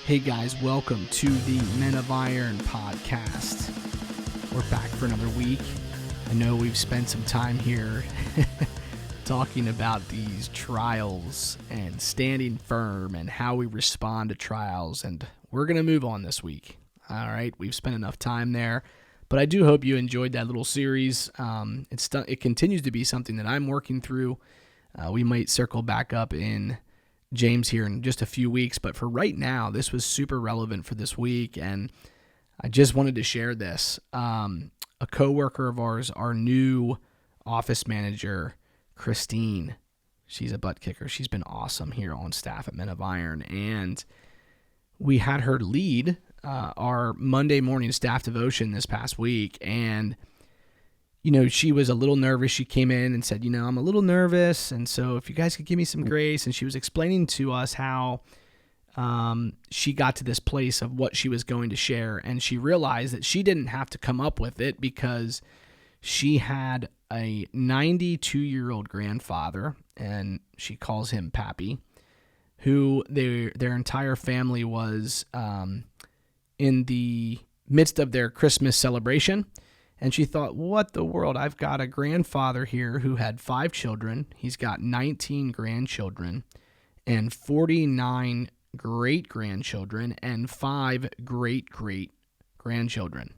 Hey guys, welcome to the Men of Iron podcast. We're back for another week. I know we've spent some time here talking about these trials and standing firm and how we respond to trials, and we're going to move on this week. All right, we've spent enough time there, but I do hope you enjoyed that little series. It continues to be something that I'm working through. We might circle back up in James here in just a few weeks, but for right now, this was super relevant for this week, and I just wanted to share this. A coworker of ours, our new office manager, Christine, she's a butt kicker. She's been awesome here on staff at Men of Iron, and we had her lead our Monday morning staff devotion this past week, and she was a little nervous. She came in and said, I'm a little nervous, and so if you guys could give me some grace. And she was explaining to us how she got to this place of what she was going to share, and she realized that she didn't have to come up with it because she had a 92-year-old grandfather, and she calls him Pappy, who their entire family was in the midst of their Christmas celebration. And she thought, what the world? I've got a grandfather here who had 5 children. He's got 19 grandchildren and 49 great-grandchildren and 5 great-great-grandchildren.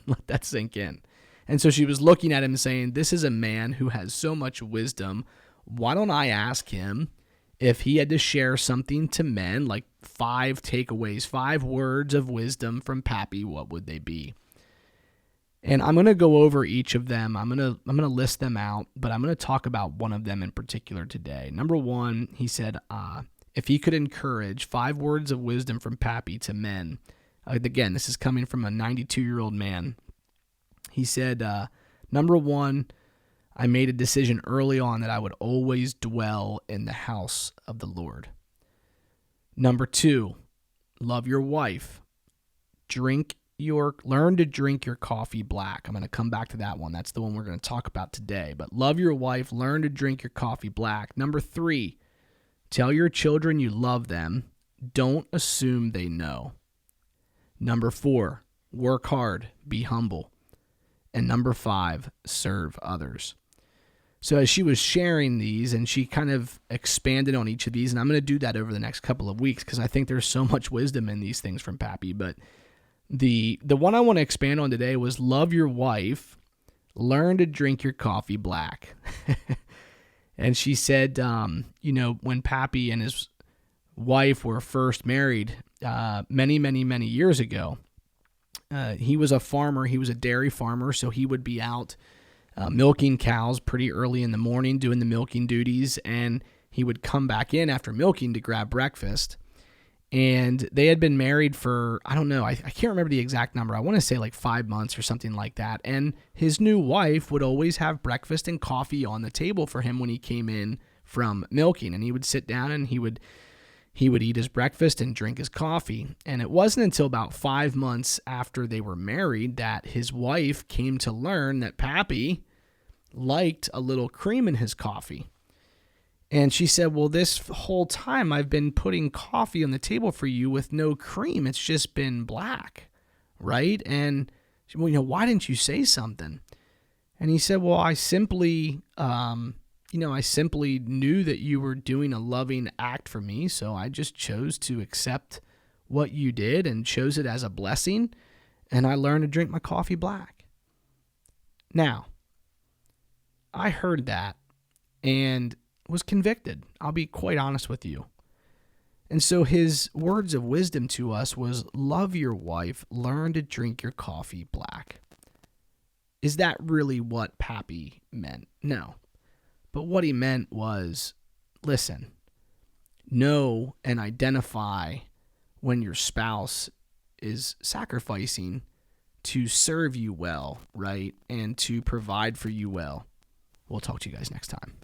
Let that sink in. And so she was looking at him saying, this is a man who has so much wisdom. Why don't I ask him if he had to share something to men, like 5 takeaways, 5 words of wisdom from Pappy, what would they be? And I'm going to go over each of them. I'm going to list them out, but I'm going to talk about one of them in particular today. Number 1, he said, if he could encourage 5 words of wisdom from Pappy to men. Again, this is coming from a 92-year-old man. He said, number 1, I made a decision early on that I would always dwell in the house of the Lord. Number 2, love your wife. Learn to drink your coffee black. I'm going to come back to that one. That's the one we're going to talk about today. But love your wife. Learn to drink your coffee black. Number 3, tell your children you love them. Don't assume they know. Number 4, work hard. Be humble. And number 5, serve others. So as she was sharing these, and she kind of expanded on each of these, and I'm going to do that over the next couple of weeks because I think there's so much wisdom in these things from Pappy, but The one I want to expand on today was love your wife, learn to drink your coffee black. And she said, when Pappy and his wife were first married many, many, many years ago, he was a farmer. He was a dairy farmer, so he would be out milking cows pretty early in the morning, doing the milking duties, and he would come back in after milking to grab breakfast. And they had been married for, I don't know, I can't remember the exact number. I want to say like 5 months or something like that. And his new wife would always have breakfast and coffee on the table for him when he came in from milking. And he would sit down and he would eat his breakfast and drink his coffee. And it wasn't until about 5 months after they were married that his wife came to learn that Pappy liked a little cream in his coffee. And she said, well, this whole time I've been putting coffee on the table for you with no cream. It's just been black, right? And, why didn't you say something? And he said, well, I simply knew that you were doing a loving act for me, so I just chose to accept what you did and chose it as a blessing, and I learned to drink my coffee black. Now, I heard that, and was convicted. I'll be quite honest with you. And so his words of wisdom to us was, love your wife, learn to drink your coffee black. Is that really what Pappy meant? No. But what he meant was, listen, know and identify when your spouse is sacrificing to serve you well, right? And to provide for you well. We'll talk to you guys next time.